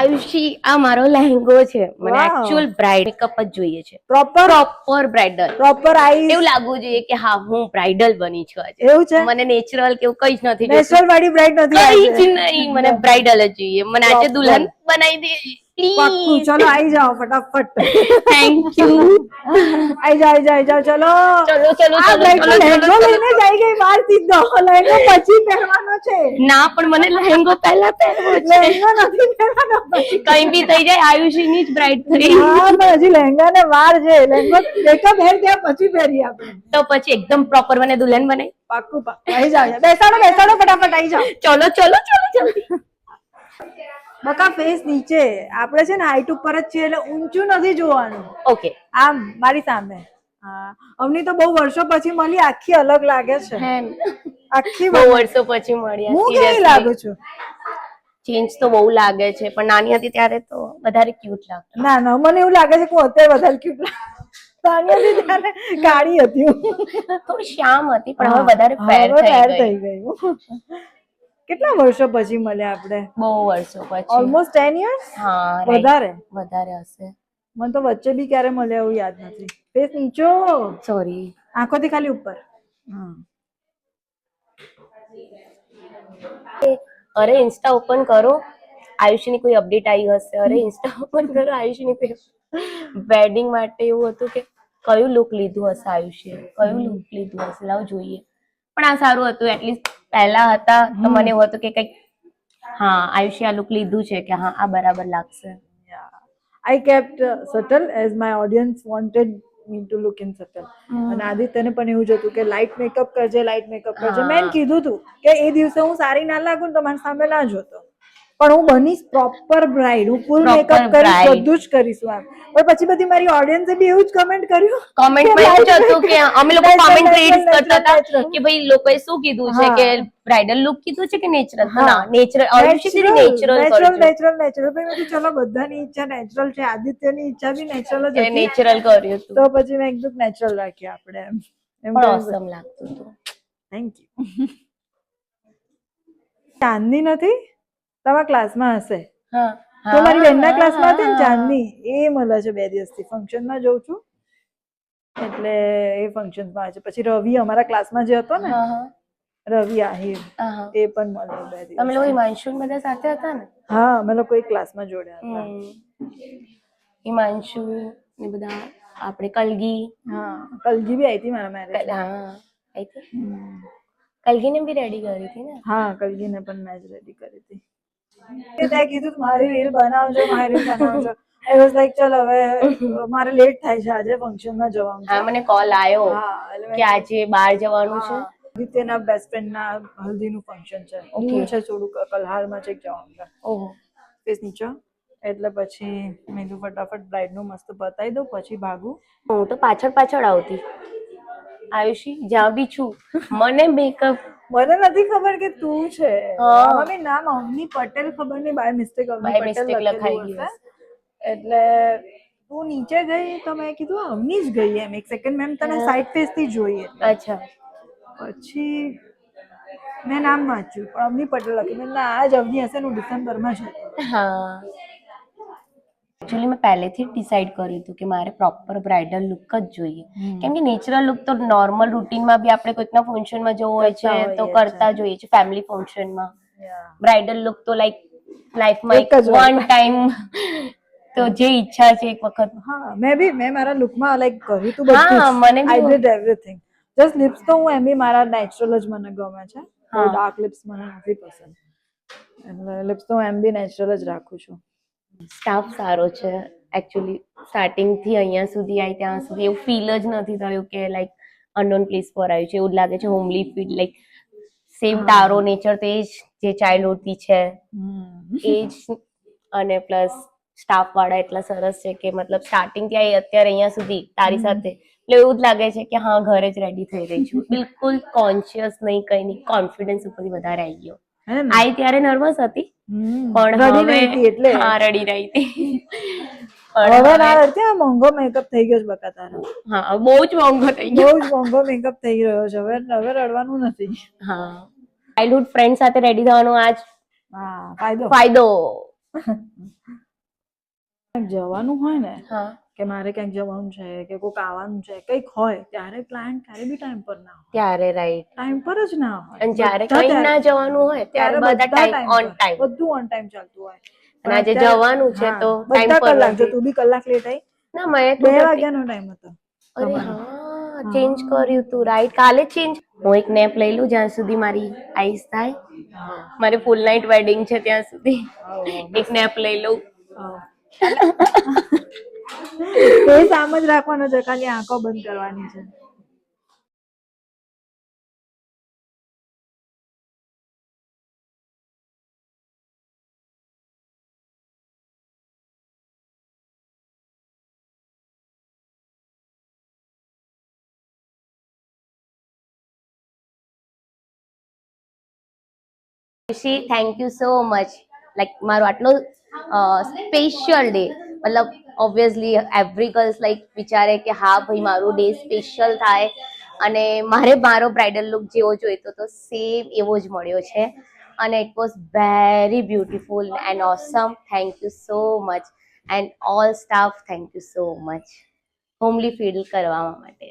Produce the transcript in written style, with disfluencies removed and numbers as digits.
આયુષી આ મારો લહેંગો છે. મને એકચ્યુઅલ બ્રાઇડ મેકઅપ જ જોઈએ છે. Proper bridal. પ્રોપર આઈ એવું લાગવું જોઈએ કે હા હું બ્રાઇડલ બની છું આજે. એવું છે? મને નેચરલ કે એવું કઈ જ નથી. નેચરલ વાળી બ્રાઇડ નથી. કઈ જ નહીં. મને બ્રાઇડલ જ જોઈએ. મને આજે દુલ્હન બનાવી દે પાક્કું. ચલો આવી જાઓ ફટાફટ. Thank you. આવી જાઓ ચલો. ચલો આ બ્રાઇડ લહેંગો લઈને જ આવી ગઈ બહાર સીધો. લહેંગો પછી પહેરવાનો છે. ના પણ મને લહેંગો પહેલા પહેરવો છે. લહેંગો નથી પહેરવાનો. કઈ બી થઈ જાય આયુષીની જ બ્રાઇડ થઈ. હા પણ હજી લહેંગા ને વાર છે. લહેંગો મેકઅપ હેર ત્યાં પછી પહેરી આપણે. તો પછી એકદમ પ્રોપર મને દુલ્હન બનાવી. પાક્કું આવી જાઓ. બેસાડો ફટાફટ આવી જાઓ. ચલો જલ્દી. બકા ફેસ નીચે. આપણે છે ને હાઈટ ઉપર જ છીએ એટલે ઊંચું નથી જોવાનું. ઓકે. આમ મારી સામે. હા અમની તો બહુ વર્ષો પછી મળી. આખી અલગ લાગે છે. આખી બહુ વર્ષો પછી મળ્યા. હું કેવી લાગુ છું? ચેન્જ તો બહુ લાગે છે પણ નાની હતી ત્યારે તો વધારે ક્યુટ લાગતી. ના મને એવું લાગે છે કે હું અત્યારે વધારે ક્યુટ લાગુ. નાની હતી ત્યારે કાળી હતી. થોડી શ્યામ હતી પણ હવે વધારે ફેર થઈ ગઈ. કેટલા વર્ષો પછી મળ્યા આપણે? બહુ વર્ષો પછી. Almost 10 years. હા વધારે હશે. મને તો વચ્ચે બી ક્યારે મળ્યા એવું યાદ નથી. ફેસ નીચો. સોરી. આંખોથી ખાલી ઉપર. અરે ઇન્સ્ટા ઓપન કરો. આયુષીની કોઈ અપડેટ આવી હશે. અરે ઇન્સ્ટા ઓપન કરો. આયુષીની કોઈ વેડિંગ માટે એવું હતું કે કયું લુક લીધું હશે આયુષીએ. કયું લુક લીધું હશે લાવ જોઈએ. પણ આ સારું હતું. એટલીસ્ટ પહેલા હતા તો મને એવું હતું કે કઈક હા આયુષી આ લુક લીધું છે કે હા આ બરાબર લાગશે. I kept subtle as my audience wanted me to look in subtle. અને આદિત્યને પણ એવું જ હતું કે લાઇટ મેકઅપ કરજે. મેં કીધું તું કે એ દિવસે હું સારી ના લાગુ ને તો મારી સામે ના જોતો. પણ હું બનીશ પ્રોપર બ્રાઇડ. હું ફૂલ મેકઅપ કરીશ, બધું જ કરીશું આમ. પણ પછી બધી મારી ઓડિયન્સે બી એવું જ કમેન્ટ કર્યું. કોમેન્ટમાં એવું જ હતું કે અમે લોકો કોમેન્ટ રીડ કરતા હતા કે ભાઈ લોકોએ શું કીધું છે કે બ્રાઇડલ લુક કીધું છે કે નેચરલ. ના નેચરલ. આયુષી નેચરલ ભાઈ ચલો બધાની ઈચ્છા નેચરલ છે. આદિત્યની ઈચ્છા બી નેચરલ જ હતી. નેચરલ કર્યું હતું. તો પછી મેં એકદમ નેચરલ રાખી આપણે એમ પણ ઓસમ લાગતું હતું. Thank you. ચાંદની નથી તમારા ક્લાસમાં હશે. તો મારી બેનના ક્લાસમાં હતી ને ચાંદની. એ મળે છે 2 દિવસથી. ફંક્શનમાં જઉં છું એટલે એ ફંક્શનમાં આવે છે. પછી રવિ અમારા ક્લાસમાં જે હતો ને રવિ આહિર એ પણ મળે 2 દિવસ. તમે લોકો હિમાંશુ બધા સાથે હતા ને? હા અમે લોકો એક ક્લાસમાં જોડ્યા હતા. હિમાંશુ ને બધા આપણે કલગી. કલગી બી આવી હતી મારા મેરેજ. આવી હતી. કલગીને બી રેડી કરી હતી ને? હા કલગીને પણ મેં જ રેડી કરી હતી. તે કીધું મારી રીલ બનાવજો. I was like ચલ હવે મારે લેટ થાય છે આજે ફંક્શનમાં જવાનું છે. હા મને કોલ આવ્યો કે આજે બહાર જવાનું છે. આદિત્યના બેસ્ટ ફ્રેન્ડના હલ્દીનું ફંક્શન છે. દૂર છે થોડું. કલહારમાં છે જવાનું છે. ઓહો ફેસ નીચો. એટલે પછી મેં કીધું ફટાફટ બ્રાઇડનું મસ્ત બતાવી દઉં પછી ભાગું. હું તો પાછળ આવતી. આયુષી જ્યાં બી છું મને મેકઅપ. મને નથી ખબર કે તું છે. આમાં બી નામ અવની પટેલ ખબર નહીં બાય મિસ્ટેક અવની પટેલ લખાઈ ગયું હશે. એટલે તું નીચે ગઈ તો મેં કીધું અવની જ ગઈ એમ. એક સેકન્ડ મેમ તને સાઈડ ફેસ થી જોઈએ. અચ્છા. પછી મેં નામ વાંચ્યું પણ અવની પટેલ લખ્યું. ના આ જ અવની હશે. હું ડિસેમ્બરમાં જ હતી. હા એકચ્યુઅલી મેં પહેલેથી જ ડિસાઈડ કર્યું હતું કે મારે પ્રોપર બ્રાઇડલ લુક જ જોઈએ. કેમ કે નેચરલ લુક તો નોર્મલ રૂટીનમાં બી આપણે કોઈકના ફંક્શનમાં જવું હોય છે તો કરતા જોઈએ છે. ફેમિલી ફંક્શનમાં બ્રાઇડલ લુક તો લાઈફમાં વન ટાઈમ તો જે ઈચ્છા છે એક વખત. હા મેં મારા લુકમાં લાઈક કર્યું તું બધું. મને I did everything. Just lips તો હું એમ મારા નેચરલ જ મને ગમે છે. ડાર્ક લિપ્સ મને નથી પસંદ. એટલે લિપ્સ તો એમ બી નેચરલ જ રાખું છું. સ્ટાફ સારો છે એકચ્યુઅલી. સ્ટાર્ટિંગ થી અહીંયા સુધી આવી ત્યાં સુધી એવું ફીલ જ નથી થયું કે લાઈક અનનોન પ્લેસ પર આવ્યું છે. એવું જ લાગે છે હોમલી ફીલ. લાઈક સેમ તારો નેચર તો એ જ જે ચાઇલ્ડહુડ થી છે એ જ. અને પ્લસ સ્ટાફ વાળા એટલા સરસ છે કે મતલબ સ્ટાર્ટિંગ થી અત્યારે અહીંયા સુધી તારી સાથે એટલે એવું જ લાગે છે કે હા ઘરે જ રેડી થઈ રહી છું. બિલકુલ કોન્શિયસ નહીં કઈ નહીં. કોન્ફિડન્સ ઉપર વધારે આવી ગયો. આઈ ત્યારે નર્વસ હતી પણ હવે હા રડી રહી હતી. હવે ના રડતી. મોંઘો મેકઅપ થઈ ગયો છે બકા તારો. હા બહુ જ મોંઘો થઈ ગયો. બહુ જ મોંઘો મેકઅપ થઈ રહ્યો છે. હવે રડવાનું નથી. હા ચાઇલ્ડહુડ ફ્રેન્ડ સાથે રેડી થવાનો આજ ફાયદો. ક્યાંક જવાનું હોય ને હા કે મારે ક્યાંક જવાનું છે કે કોઈક આવવાનું છે કંઈક હોય ત્યારે ક્લાયન્ટ ક્યારે બી ટાઈમ પર ના હોય, ત્યારે રાઈટ. ટાઈમ પર જ ના હોય. અને જ્યારે બધા કઈ ના જવાનું હોય ત્યારે બધા ટાઈમ ઓન પર ટાઈમ. બધું ઓન ટાઈમ ચાલતું હોય. અને આજે જવાનું છે તો ટાઈમ બધા પર કલાક જો નથી. તું બી કલાક લેટ આવી, ના મેં 2 2:30. વાગ્યાનો ટાઈમ હતો અરે તમારો. હા ચેન્જ કર્યું તું રાઈટ, કાલે ચેન્જ. હું એક નેપ લઈ લઉં જ્યાં સુધી મારી આઈસ થાય. મારે ફૂલ નાઇટ વેડિંગ છે ત્યાં સુધી એક નેપ લઈ લઉં. ફેસ આમ જ રાખવાનો છે, ખાલી આંખો બંધ કરવાની છે. Rishi thank you so much. Like મારો આટલો સ્પેશિયલ ડે, મતલબ ઓબ્વિયસલી એવરી ગર્લ્સ લાઈક વિચારે કે હા ભાઈ મારું ડે સ્પેશિયલ થાય અને મારે મારો બ્રાઇડલ લુક જેવો જોઈતો તો સેમ એવો જ મળ્યો છે અને it was very beautiful and awesome. Thank you so much and all staff thank you so much homely feel કરવા માટે.